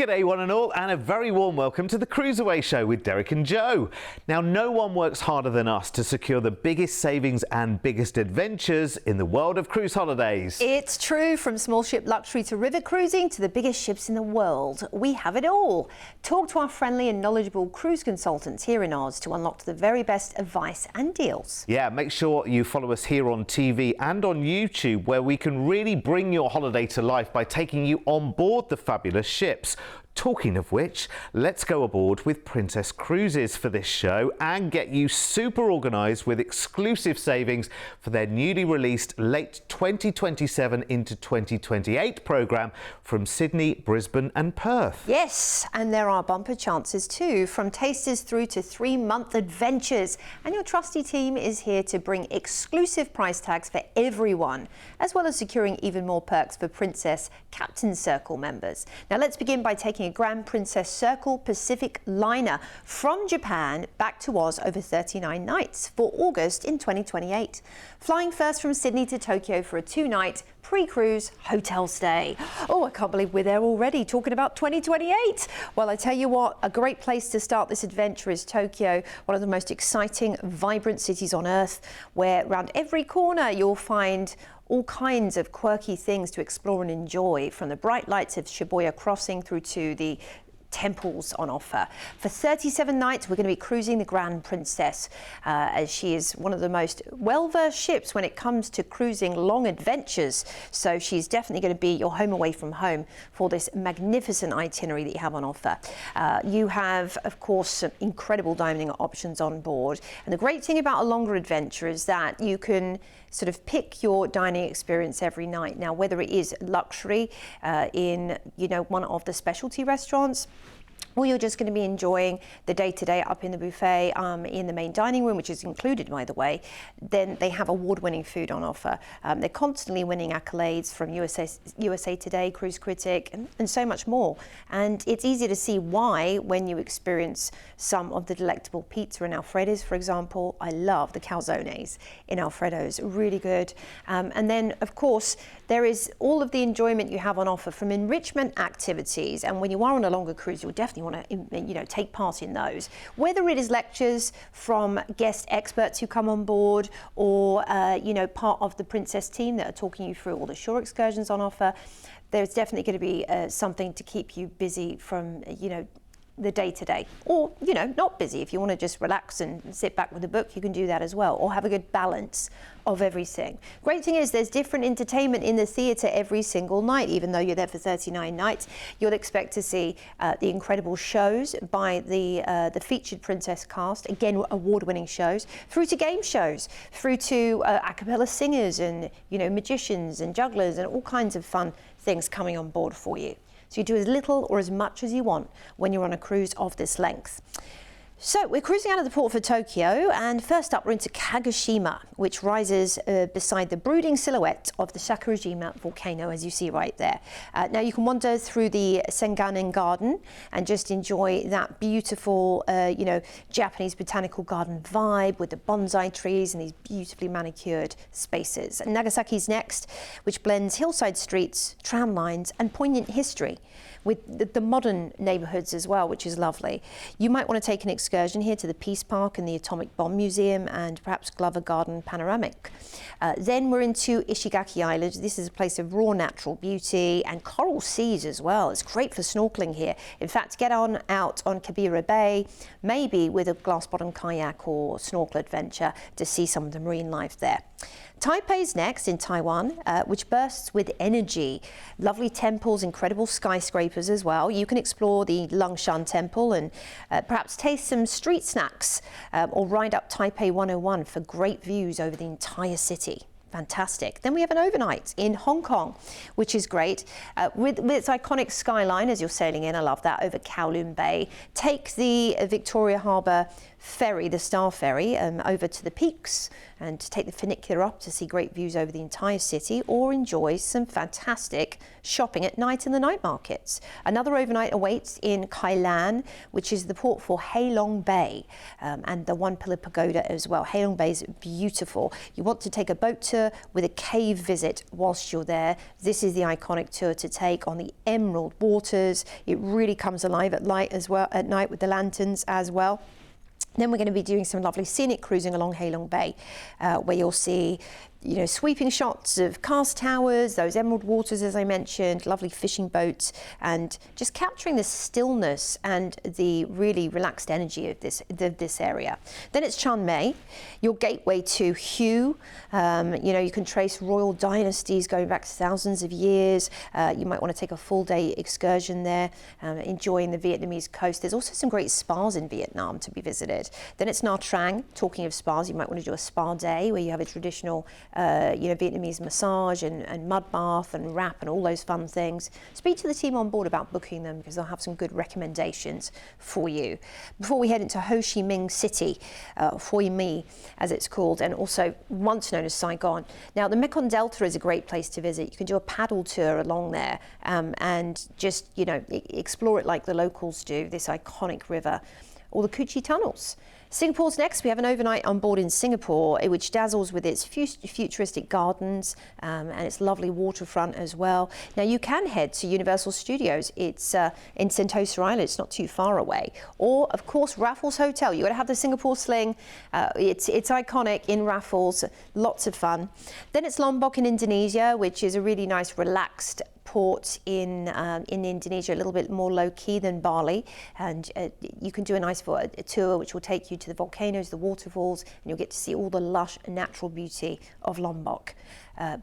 G'day one and all, and a very warm welcome to the CruiseAway show with Derek and Joe. Now, no one works harder than us to secure the biggest savings and biggest adventures in the world of cruise holidays. It's true, from small ship luxury to river cruising to the biggest ships in the world. We have it all. Talk to our friendly and knowledgeable cruise consultants here in Oz to unlock the very best advice and deals. Yeah, make sure you follow us here on TV and on YouTube, where we can really bring your holiday to life by taking you on board the fabulous ships. Talking of which, let's go aboard with Princess Cruises for this show and get you super organised with exclusive savings for their newly released late 2027 into 2028 programme from Sydney, Brisbane and Perth. Yes, and there are bumper chances too, from tasters through to 3-month adventures. And your trusty team is here to bring exclusive price tags for everyone, as well as securing even more perks for Princess Captain Circle members. Now let's begin by taking a Grand Princess Circle Pacific liner from Japan back to Oz over 39 nights for August in 2028. Flying first from Sydney to Tokyo for a 2-night pre-cruise hotel stay. Oh, I can't believe we're there already, talking about 2028. Well, I tell you what, a great place to start this adventure is Tokyo, one of the most exciting, vibrant cities on Earth, where around every corner you'll find all kinds of quirky things to explore and enjoy, from the bright lights of Shibuya Crossing through to the temples on offer. For 37 nights, we're going to be cruising the Grand Princess, as she is one of the most well-versed ships when it comes to cruising long adventures. So she's definitely going to be your home away from home for this magnificent itinerary that you have on offer. You have, of course, some incredible dining options on board. And the great thing about a longer adventure is that you can sort of pick your dining experience every night. Now, whether it is luxury in, one of the specialty restaurants, or you're just going to be enjoying the day-to-day up in the buffet in the main dining room, which is included, by the way, then they have award-winning food on offer. They're constantly winning accolades from USA Today, Cruise Critic, and so much more. And it's easy to see why when you experience some of the delectable pizza in Alfredo's, for example. I love the calzones in Alfredo's, really good. And then, of course, there is all of the enjoyment you have on offer from enrichment activities. And when you are on a longer cruise, you'll definitely want to take part in those, whether it is lectures from guest experts who come on board, or part of the Princess team that are talking you through all the shore excursions on offer. There's definitely going to be something to keep you busy from the day-to-day, or not busy. If you want to just relax and sit back with a book, you can do that as well, or have a good balance of everything. Great thing is there's different entertainment in the theatre every single night. Even though you're there for 39 nights, you'll expect to see the incredible shows by the featured Princess cast, again award-winning shows, through to game shows, through to a cappella singers and magicians and jugglers and all kinds of fun things coming on board for you. So you do as little or as much as you want when you're on a cruise of this length. So we're cruising out of the port for Tokyo, and first up we're into Kagoshima, which rises beside the brooding silhouette of the Sakurajima volcano, as you see right there. Now you can wander through the Senganen Garden and just enjoy that beautiful, Japanese botanical garden vibe with the bonsai trees and these beautifully manicured spaces. And Nagasaki's next, which blends hillside streets, tram lines and poignant history with the modern neighbourhoods as well, which is lovely. You might want to take an excursion here to the Peace Park and the Atomic Bomb Museum, and perhaps Glover Garden Panoramic. Then we're into Ishigaki Island. This is a place of raw natural beauty and coral seas as well. It's great for snorkeling here. In fact, get out on Kabira Bay, maybe with a glass-bottom kayak or snorkel adventure to see some of the marine life there. Taipei's next, in Taiwan, which bursts with energy. Lovely temples, incredible skyscrapers as well. You can explore the Longshan Temple and perhaps taste some street snacks, or ride up Taipei 101 for great views over the entire city. Fantastic. Then we have an overnight in Hong Kong, which is great, with its iconic skyline as you're sailing in. I love that, over Kowloon Bay. Take the Victoria Harbour ferry, the Star Ferry, over to the peaks, and take the funicular up to see great views over the entire city, or enjoy some fantastic shopping at night in the night markets. Another overnight awaits in Kai Lan, which is the port for Halong Bay, and the One Pillar Pagoda as well. Halong Bay is beautiful. You want to take a boat tour water with a cave visit whilst you're there. This is the iconic tour to take on the emerald waters. It really comes alive at night with the lanterns as well. Then we're going to be doing some lovely scenic cruising along Halong Bay, where you'll see, sweeping shots of cast towers, those emerald waters, as I mentioned, lovely fishing boats, and just capturing the stillness and the really relaxed energy of this area. Then it's Chiang Mai, your gateway to Hue. You can trace royal dynasties going back thousands of years. You might want to take a full day excursion there, enjoying the Vietnamese coast. There's also some great spas in Vietnam to be visited. Then it's Nha Trang. Talking of spas, you might want to do a spa day where you have a traditional Vietnamese massage and mud bath and wrap and all those fun things. Speak to the team on board about booking them because they'll have some good recommendations for you. Before we head into Ho Chi Minh City, Hoi Mi as it's called, and also once known as Saigon. Now the Mekong Delta is a great place to visit. You can do a paddle tour along there and just explore it like the locals do, this iconic river, or the Cu Chi tunnels. Singapore's next. We have an overnight on board in Singapore, which dazzles with its futuristic gardens and its lovely waterfront as well. Now you can head to Universal Studios. It's in Sentosa Island. It's not too far away. Or of course Raffles Hotel. You got to have the Singapore sling. It's iconic in Raffles. Lots of fun. Then it's Lombok in Indonesia, which is a really nice relaxed port in Indonesia, a little bit more low-key than Bali, and you can do a nice tour which will take you to the volcanoes, the waterfalls, and you'll get to see all the lush natural beauty of Lombok.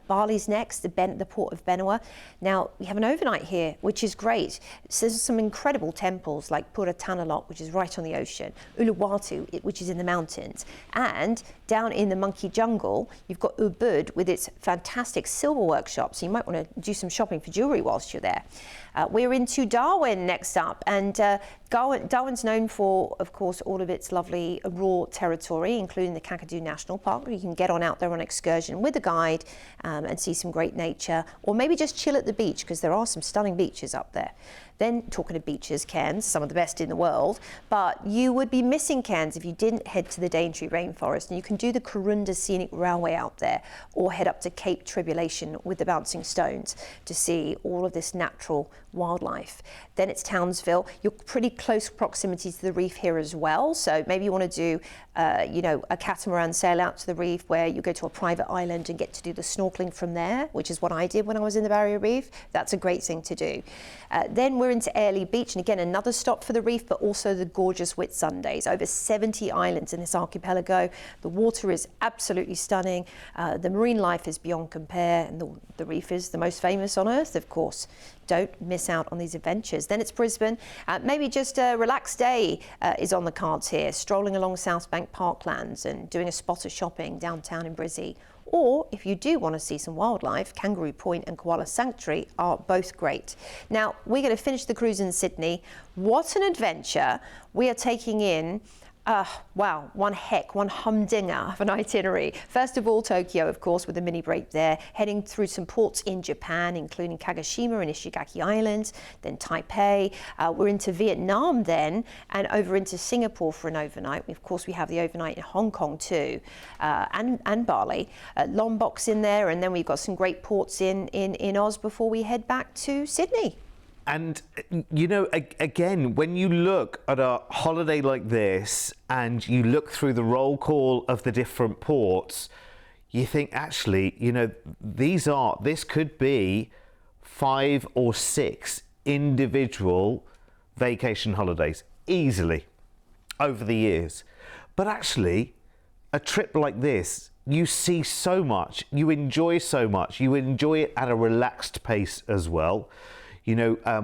Bali's next, the port of Benua. Now, we have an overnight here, which is great. So there's some incredible temples like Pura Tanalot, which is right on the ocean, Uluwatu, which is in the mountains, and down in the monkey jungle, you've got Ubud with its fantastic silver workshop, so you might want to do some shopping for jewellery whilst you're there. We're into Darwin next up, and Darwin's known for, of course, all of its lovely raw territory, including the Kakadu National Park, where you can get on out there on excursion with a guide and see some great nature, or maybe just chill at the beach, because there are some stunning beaches up there. Then, talking of beaches, Cairns, some of the best in the world, but you would be missing Cairns if you didn't head to the Daintree Rainforest, and you can do the Kurunda Scenic Railway out there, or head up to Cape Tribulation with the Bouncing Stones to see all of this natural wildlife. Then it's Townsville. You're pretty close proximity to the reef here as well, so maybe you want to do a catamaran sail out to the reef where you go to a private island and get to do the snorkeling from there, which is what I did when I was in the Barrier Reef. That's a great thing to do. Then we're into Airlie Beach, and again another stop for the reef, but also the gorgeous Whitsundays. Over 70 islands in this archipelago. The water is absolutely stunning. The marine life is beyond compare, and the reef is the most famous on earth, of course. Don't miss out on these adventures. Then it's Brisbane. Maybe just a relaxed day is on the cards here, strolling along South Bank Parklands and doing a spot of shopping downtown in Brizzy. Or if you do want to see some wildlife, Kangaroo Point and Koala Sanctuary are both great. Now, we're going to finish the cruise in Sydney. What an adventure. We are taking in one humdinger of an itinerary. First of all, Tokyo, of course, with a mini break there, heading through some ports in Japan, including Kagoshima and Ishigaki Islands, then Taipei. We're into Vietnam then, and over into Singapore for an overnight. Of course, we have the overnight in Hong Kong too, and Bali. Lombok's in there, and then we've got some great ports in Oz before we head back to Sydney. And, again, when you look at a holiday like this and you look through the roll call of the different ports, you think, actually, this could be 5 or 6 individual vacation holidays easily over the years. But actually, a trip like this, you see so much, you enjoy so much, you enjoy it at a relaxed pace as well.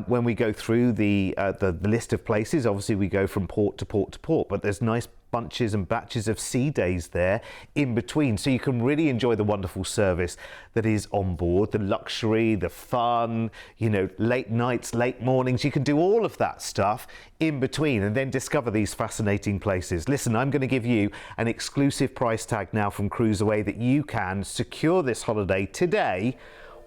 When we go through the list of places, obviously we go from port to port to port, but there's nice bunches and batches of sea days there in between. So you can really enjoy the wonderful service that is on board, the luxury, the fun, late nights, late mornings. You can do all of that stuff in between and then discover these fascinating places. Listen, I'm going to give you an exclusive price tag now from CruiseAway that you can secure this holiday today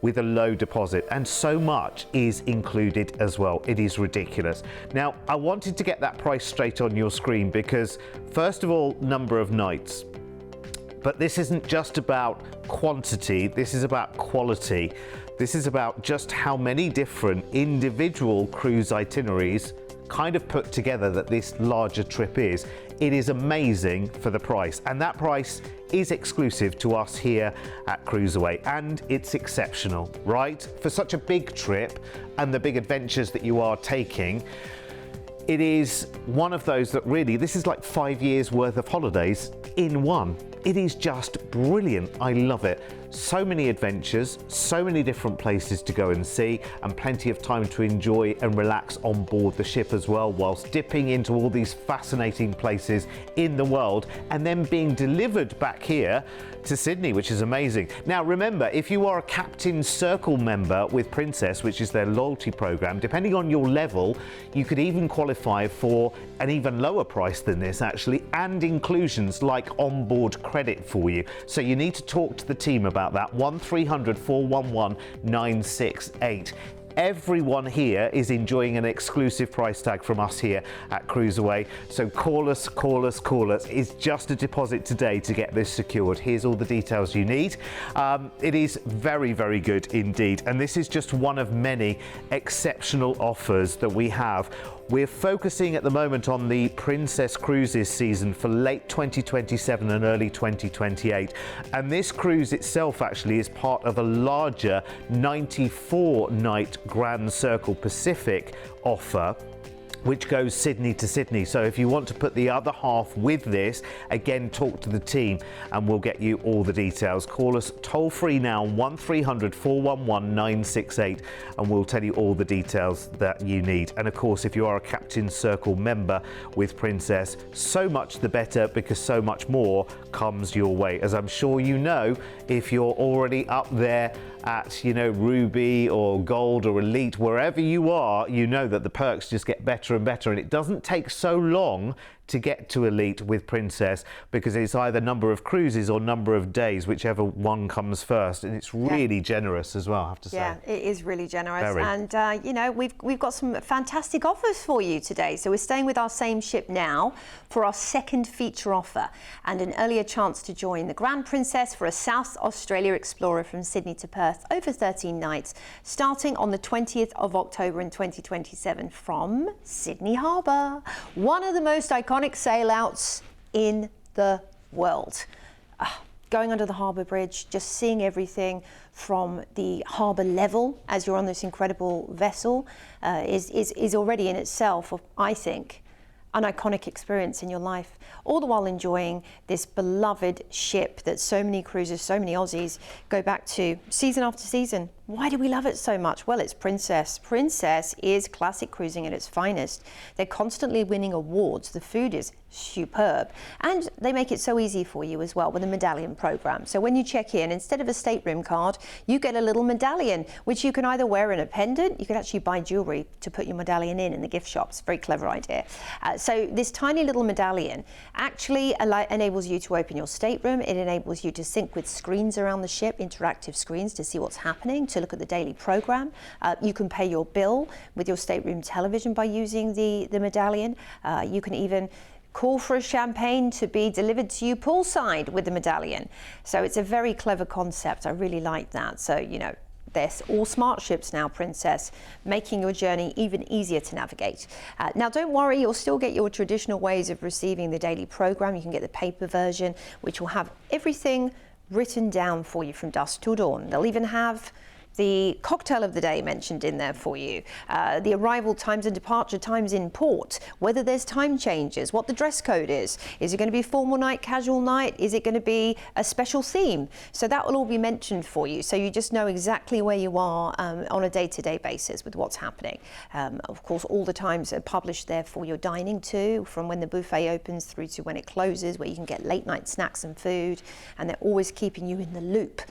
with a low deposit, and so much is included as well. It is ridiculous. Now, I wanted to get that price straight on your screen because, first of all, number of nights. But this isn't just about quantity, this is about quality. This is about just how many different individual cruise itineraries kind of put together that this larger trip is. It is amazing for the price, and that price is exclusive to us here at CruiseAway, and it's exceptional, right? For such a big trip and the big adventures that you are taking, it is one of those that really, this is like 5 years worth of holidays in one. It is just brilliant. I love it. So many adventures, so many different places to go and see, and plenty of time to enjoy and relax on board the ship as well, whilst dipping into all these fascinating places in the world and then being delivered back here to Sydney, which is amazing. Now remember, if you are a Captain Circle member with Princess, which is their loyalty program, depending on your level, you could even qualify for an even lower price than this actually, and inclusions like onboard credit for you. So you need to talk to the team about that. 1300 411 968. Everyone here is enjoying an exclusive price tag from us here at CruiseAway. So call us, call us, call us. It's just a deposit today to get this secured. Here's all the details you need. It is very, very good indeed. And this is just one of many exceptional offers that we have. We're focusing at the moment on the Princess Cruises season for late 2027 and early 2028. And this cruise itself actually is part of a larger 94-night Grand Circle Pacific offer, which goes Sydney to Sydney. So if you want to put the other half with this, again, talk to the team and we'll get you all the details. Call us toll free now, 1300 411 968, and we'll tell you all the details that you need. And of course, if you are a Captain Circle member with Princess, so much the better, because so much more comes your way. As I'm sure you know, if you're already up there at, you know, Ruby or Gold or Elite, wherever you are, you know that the perks just get better and better, and it doesn't take so long to get to Elite with Princess, because it's either number of cruises or number of days, whichever one comes first, and it's really generous as well, I have to say. Yeah, it is really generous. Very. And you know, we've got some fantastic offers for you today. So we're staying with our same ship now for our second feature offer, and an earlier chance to join the Grand Princess for a South Australia Explorer from Sydney to Perth over 13 nights, starting on the 20th of October in 2027 from Sydney Harbour. One of the most iconic sail outs in the world. Going under the harbour bridge, just seeing everything from the harbour level as you're on this incredible vessel is already in itself, I think, an iconic experience in your life, all the while enjoying this beloved ship that so many cruisers, so many Aussies go back to season after season. Why do we love it so much? Well, it's Princess. Princess is classic cruising at its finest. They're constantly winning awards. The food is superb. And they make it so easy for you as well with a medallion program. So when you check in, instead of a stateroom card, you get a little medallion, which you can either wear in a pendant. You can actually buy jewelry to put your medallion in the gift shops. Very clever idea. So this tiny little medallion actually enables you to open your stateroom. It enables you to sync with screens around the ship, interactive screens, to see what's happening, to look at the daily program. You can pay your bill with your stateroom television by using the medallion. You can even call for a champagne to be delivered to you poolside with the medallion. So it's a very clever concept. I really like that. So, you know, they're all smart ships now, Princess, making your journey even easier to navigate. Now, don't worry, you'll still get your traditional ways of receiving the daily program. You can get the paper version, which will have everything written down for you from dusk till dawn. They'll even have the cocktail of the day mentioned in there for you, the arrival times and departure times in port, whether there's time changes, what the dress code is it going to be formal night, casual night, is it going to be a special theme? So that will all be mentioned for you, so you just know exactly where you are on a day-to-day basis with what's happening. Of course, all the times are published there for your dining too, from when the buffet opens through to when it closes, where you can get late night snacks and food, and they're always keeping you in the loop.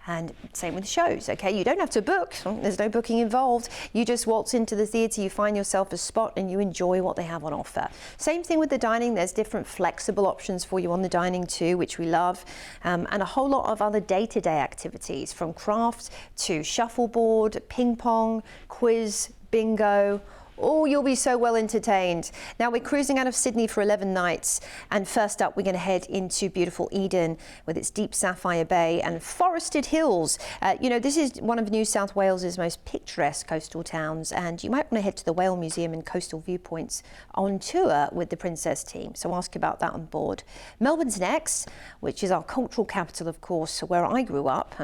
And same with shows, okay? You don't have to book, there's no booking involved. You just waltz into the theatre, you find yourself a spot and you enjoy what they have on offer. Same thing with the dining, there's different flexible options for you on the dining too, which we love, and a whole lot of other day-to-day activities, from craft to shuffleboard, ping pong, quiz, bingo, Oh, you'll be so well entertained. Now we're cruising out of Sydney for 11 nights, and first up we're going to head into beautiful Eden with its deep sapphire bay and forested hills. You know, this is one of New South Wales's most picturesque coastal towns, and you might want to head to the Whale Museum and Coastal Viewpoints on tour with the Princess team, so ask about that on board. Melbourne's next, which is our cultural capital, of course, where I grew up.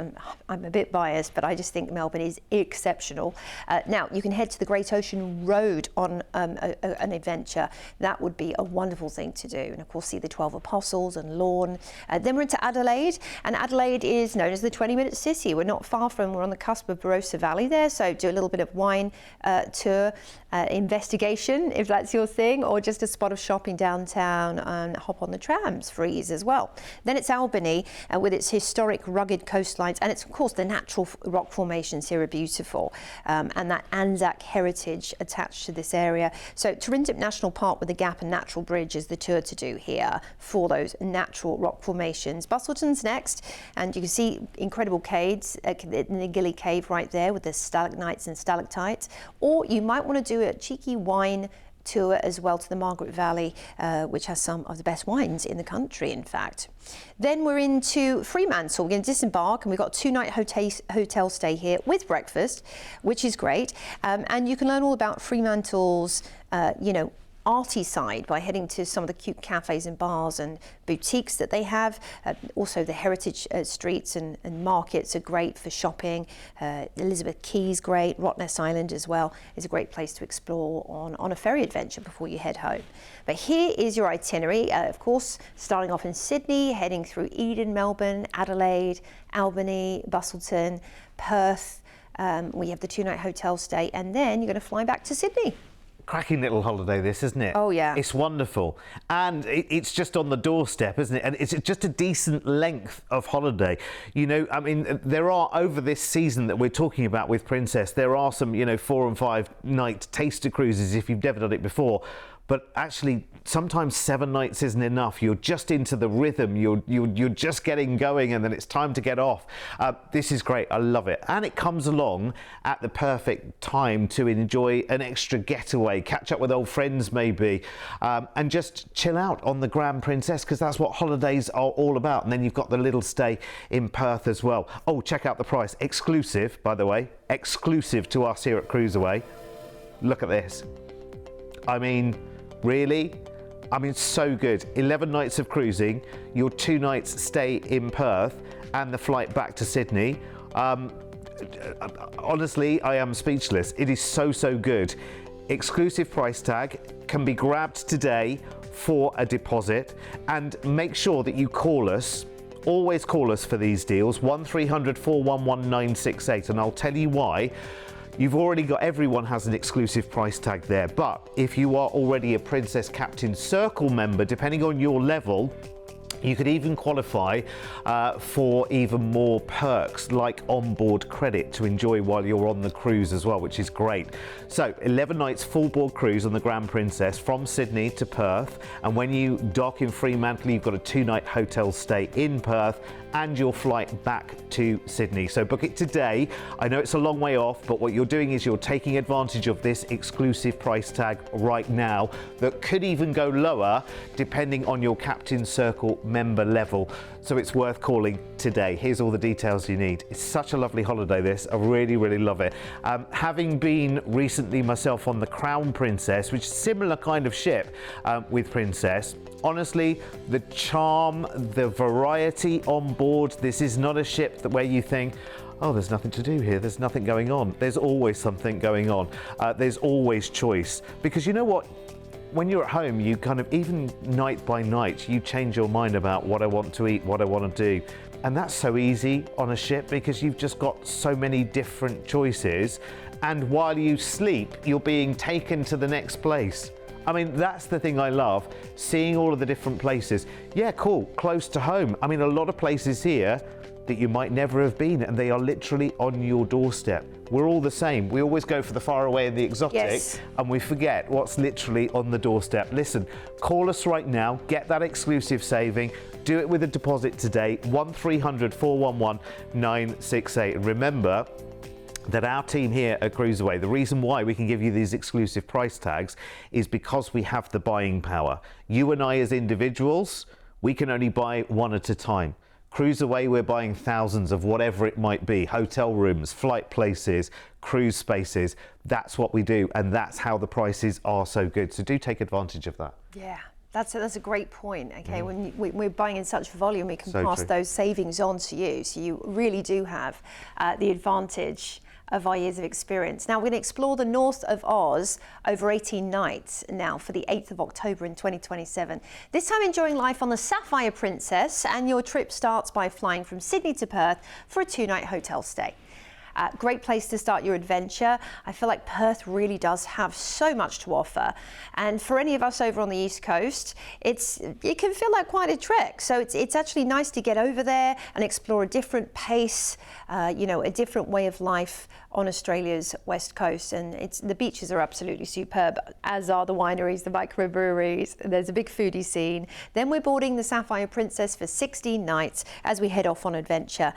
I'm a bit biased, but I just think Melbourne is exceptional. Now you can head to the Great Ocean Road on an adventure. That would be a wonderful thing to do, and of course see the 12 Apostles and Lorne. Then we're into Adelaide, and Adelaide is known as the 20-minute city. We're on the cusp of Barossa Valley there, so do a little bit of wine tour, investigation if that's your thing, or just a spot of shopping downtown and hop on the trams for ease as well. Then it's Albany with its historic rugged coastlines, and it's of course the natural rock formations here are beautiful, and that Anzac heritage attached to this area. So Tarindip National Park with the Gap and Natural Bridge is the tour to do here for those natural rock formations. Bustleton's next, and you can see incredible caves, the Gilly Cave right there with the stalagmites and stalactites, or you might want to do a cheeky wine tour as well to the Margaret Valley, which has some of the best wines in the country, in fact. Then we're into Fremantle. We're going to disembark, and we've got a 2-night hotel stay here with breakfast, which is great. And you can learn all about Fremantle's, arty side by heading to some of the cute cafes and bars and boutiques that they have. Also the heritage streets and markets are great for shopping. Elizabeth Quay's great. Rottnest Island as well is a great place to explore on a ferry adventure before you head home. But here is your itinerary, of course, starting off in Sydney, heading through Eden, Melbourne, Adelaide, Albany, Bustleton, Perth. We have the 2-night hotel stay, and then you're going to fly back to Sydney. Cracking little holiday this, isn't it? Oh yeah. It's wonderful. And it's just on the doorstep, isn't it? And it's just a decent length of holiday. You know, I mean, there are, over this season that we're talking about with Princess, there are some, 4 and 5 night taster cruises if you've never done it before. But actually, sometimes 7 nights isn't enough. You're just into the rhythm. You're just getting going, and then it's time to get off. This is great. I love it. And it comes along at the perfect time to enjoy an extra getaway, catch up with old friends maybe, and just chill out on the Grand Princess, because that's what holidays are all about. And then you've got the little stay in Perth as well. Oh, check out the price. Exclusive, by the way. Exclusive to us here at CruiseAway. Look at this. I mean, really? I mean, so good. 11 nights of cruising, your 2 nights stay in Perth, and the flight back to Sydney. Honestly, I am speechless. It is so good. Exclusive price tag can be grabbed today for a deposit, and make sure that you call us. Always call us for these deals, 1300 411 968, and I'll tell you why. You've already got, everyone has an exclusive price tag there, but if you are already a Princess Captain Circle member, depending on your level, you could even qualify for even more perks like onboard credit to enjoy while you're on the cruise as well, which is great. So 11 nights full board cruise on the Grand Princess from Sydney to Perth, and when you dock in Fremantle, you've got a 2-night hotel stay in Perth and your flight back to Sydney. So book it today. I know it's a long way off, but what you're doing is you're taking advantage of this exclusive price tag right now that could even go lower depending on your Captain Circle member level. So it's worth calling today. Here's all the details you need. It's such a lovely holiday, this. I really love it. Having been recently myself on the Crown Princess, which is a similar kind of ship with Princess, honestly, the charm, the variety on board, this is not a ship where you think, oh, there's nothing to do here, there's nothing going on. There's always something going on. There's always choice. Because you know what? When you're at home, you kind of, even night by night, you change your mind about what I want to eat, what I want to do. And that's so easy on a ship because you've just got so many different choices. And while you sleep, you're being taken to the next place. I mean, that's the thing I love, seeing all of the different places. Yeah, cool, close to home. I mean, a lot of places here that you might never have been, and they are literally on your doorstep. We're all the same. We always go for the far away and the exotic, yes, and we forget what's literally on the doorstep. Listen, call us right now, get that exclusive saving, do it with a deposit today, 1300 411 968. And remember, that our team here at CruiseAway, the reason why we can give you these exclusive price tags is because we have the buying power. You and I as individuals, we can only buy one at a time. CruiseAway, we're buying thousands of whatever it might be, hotel rooms, flight places, cruise spaces. That's what we do, and that's how the prices are so good. So do take advantage of that. Yeah. That's a great point. Okay, when we're buying in such volume, we can pass true. those savings on to you. So you really do have the advantage of our years of experience. Now we're going to explore the north of Oz over 18 nights now for the 8th of October in 2027. This time enjoying life on the Sapphire Princess, and your trip starts by flying from Sydney to Perth for a 2-night hotel stay. Great place to start your adventure. I feel like Perth really does have so much to offer, and for any of us over on the East Coast, it can feel like quite a trek. So it's actually nice to get over there and explore a different pace, a different way of life on Australia's west coast. And the beaches are absolutely superb, as are the wineries, the microbreweries. There's a big foodie scene. Then we're boarding the Sapphire Princess for 16 nights as we head off on adventure,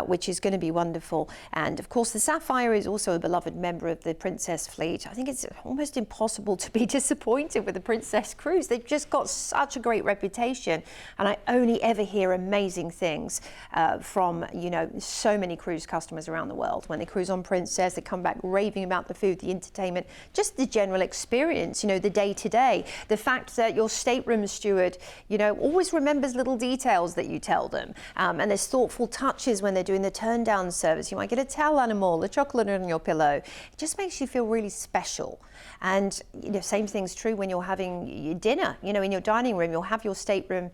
which is going to be wonderful. And of course, the Sapphire is also a beloved member of the Princess fleet. I think it's almost impossible to be disappointed with the Princess cruise. They've just got such a great reputation, and I only ever hear amazing things from so many cruise customers around the world. When they cruise on Princess, they come back raving about the food, the entertainment, just the general experience, the day-to-day. The fact that your stateroom steward, always remembers little details that you tell them, and there's thoughtful touches when they're doing the turn-down service. You might get a towel animal, the chocolate on your pillow. It just makes you feel really special. And same thing's true when you're having your dinner. In your dining room, you'll have your stateroom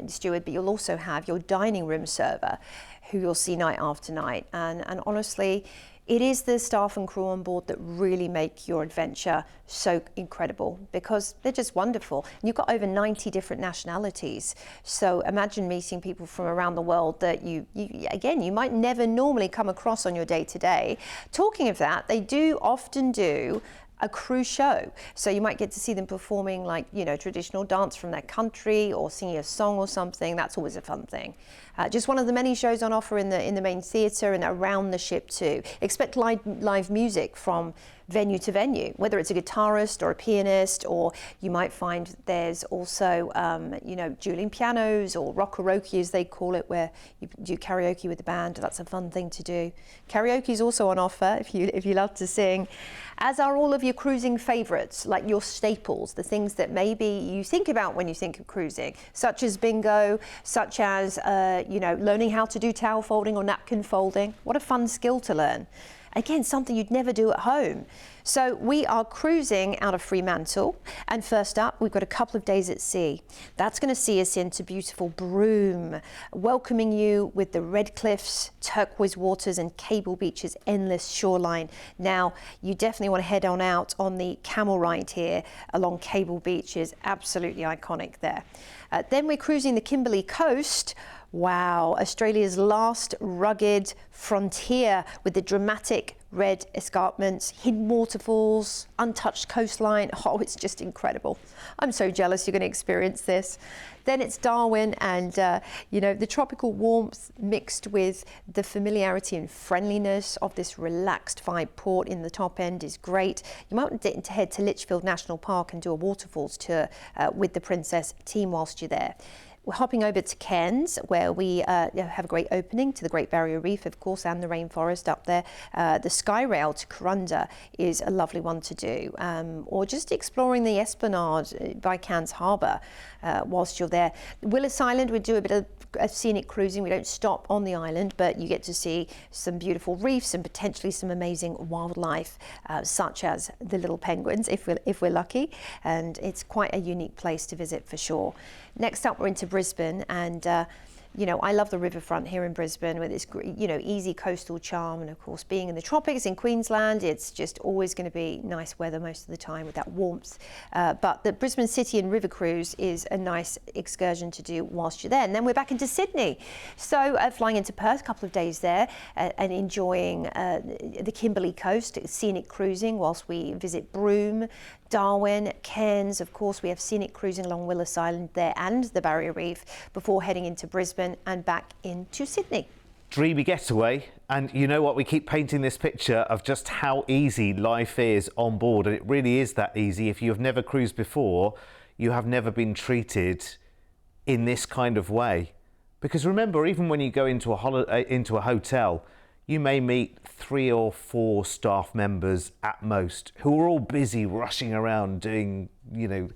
steward, but you'll also have your dining room server, who you'll see night after night. And honestly, it is the staff and crew on board that really make your adventure so incredible, because they're just wonderful. And you've got over 90 different nationalities. So imagine meeting people from around the world that you might never normally come across on your day-to-day. Talking of that, they do often do a cruise show. So you might get to see them performing traditional dance from their country, or singing a song or something. That's always a fun thing. Just one of the many shows on offer in the main theatre and around the ship too. Expect live music from venue to venue, whether it's a guitarist or a pianist, or you might find there's also dueling pianos, or rockaroke as they call it, where you do karaoke with the band. That's a fun thing to do. Karaoke is also on offer if you love to sing, as are all of your cruising favourites, like your staples, the things that maybe you think about when you think of cruising, such as bingo, such as learning how to do towel folding or napkin folding. What a fun skill to learn. Again, something you'd never do at home. So we are cruising out of Fremantle, and first up, we've got a couple of days at sea. That's going to see us into beautiful Broome, welcoming you with the red cliffs, turquoise waters, and Cable Beach's endless shoreline. Now, you definitely want to head on out on the camel ride here along Cable Beach. Is absolutely iconic there. Then we're cruising the Kimberley coast. Wow, Australia's last rugged frontier, with the dramatic red escarpments, hidden waterfalls, untouched coastline. Oh, it's just incredible. I'm so jealous you're going to experience this. Then it's Darwin, and the tropical warmth mixed with the familiarity and friendliness of this relaxed vibe port in the top end is great. You might want to head to Litchfield National Park and do a waterfalls tour with the Princess team whilst you're there. We're hopping over to Cairns, where we have a great opening to the Great Barrier Reef, of course, and the rainforest up there. The Sky Rail to Corunna is a lovely one to do, or just exploring the Esplanade by Cairns Harbour whilst you're there. Willis Island, we do a bit of scenic cruising. We don't stop on the island, but you get to see some beautiful reefs and potentially some amazing wildlife, such as the little penguins, if we're lucky. And it's quite a unique place to visit for sure. Next up, we're into Brisbane, and I love the riverfront here in Brisbane with its easy coastal charm, and of course being in the tropics in Queensland, it's just always going to be nice weather most of the time with that warmth. But the Brisbane City and River Cruise is a nice excursion to do whilst you're there. And then we're back into Sydney, so flying into Perth, a couple of days there, and enjoying the Kimberley coast, scenic cruising whilst we visit Broome, Darwin, Cairns. Of course, we have scenic cruising along Willis Island there and the Barrier Reef before heading into Brisbane and back into Sydney. Dreamy getaway And you know what? We keep painting this picture of just how easy life is on board. And it really is that easy. If you have never cruised before, you have never been treated in this kind of way. Because remember, even when you go into a hotel, you may meet 3 or 4 staff members at most who are all busy rushing around doing, you know,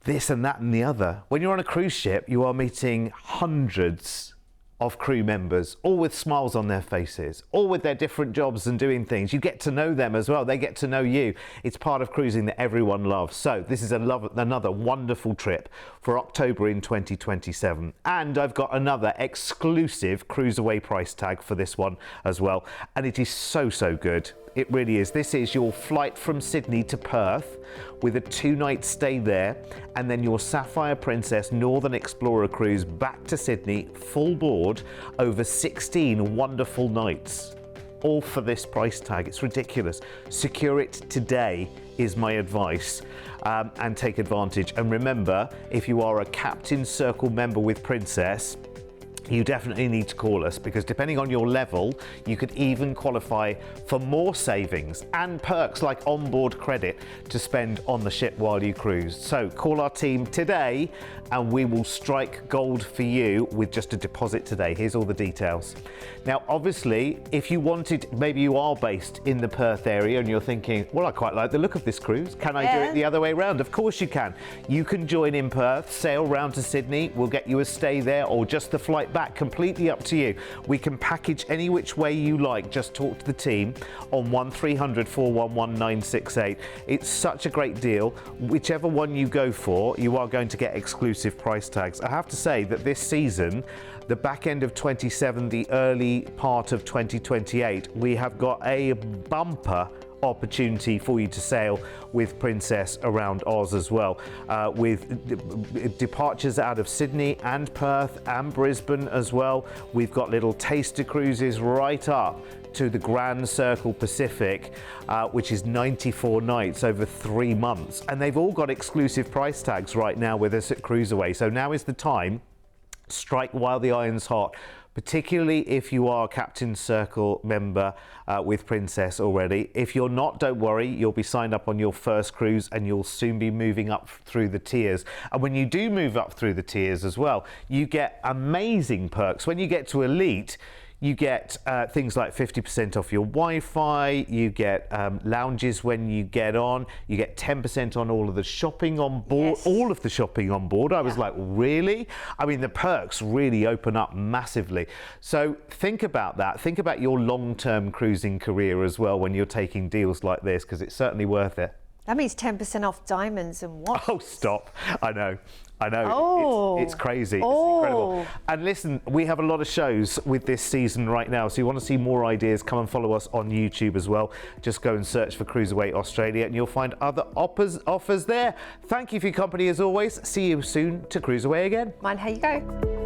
this and that and the other. When you're on a cruise ship, you are meeting hundreds of crew members, all with smiles on their faces, all with their different jobs and doing things. You get to know them as well. They get to know you. It's part of cruising that everyone loves. So this is another wonderful trip for October in 2027. And I've got another exclusive CruiseAway price tag for this one as well. And it is so, so good. It really is. This is your flight from Sydney to Perth with a 2-night stay there, and then your Sapphire Princess Northern Explorer cruise back to Sydney, full board, over 16 wonderful nights. All for this price tag. It's ridiculous. Secure it today is my advice, and take advantage. And remember, if you are a Captain Circle member with Princess, you definitely need to call us, because depending on your level, you could even qualify for more savings and perks like onboard credit to spend on the ship while you cruise. So call our team today and we will strike gold for you with just a deposit today. Here's all the details. Now, obviously, if you wanted, maybe you are based in the Perth area and you're thinking, well, I quite like the look of this cruise. Can I do it the other way around? Of course you can. You can join in Perth, sail round to Sydney. We'll get you a stay there or just the flight back, completely up to you. We can package any which way you like. Just talk to the team on 1300 411 968. It's such a great deal. Whichever one you go for, you are going to get exclusive price tags. I have to say that this season, the back end of 27, the early part of 2028, we have got a bumper opportunity for you to sail with Princess around Oz as well, with departures out of Sydney and Perth and Brisbane as well. We've got little taster cruises right up to the Grand Circle Pacific, which is 94 nights over 3 months, and they've all got exclusive price tags right now with us at CruiseAway. So now is the time. Strike while the iron's hot, particularly if you are a Captain Circle member with Princess already. If you're not, don't worry, you'll be signed up on your first cruise and you'll soon be moving up through the tiers. And when you do move up through the tiers as well, you get amazing perks. When you get to Elite, you get things like 50% off your Wi-Fi, you get lounges when you get on, you get 10% on all of the shopping on board, all of the shopping on board. I was like, really? I mean, the perks really open up massively. So think about that. Think about your long-term cruising career as well when you're taking deals like this, because it's certainly worth it. That means 10% off diamonds and watches. Oh, stop. I know. Oh. It's crazy. Oh. It's incredible. And listen, we have a lot of shows with this season right now. So you want to see more ideas, come and follow us on YouTube as well. Just go and search for CruiseAway Australia and you'll find other offers there. Thank you for your company as always. See you soon to CruiseAway again. Mind how you go.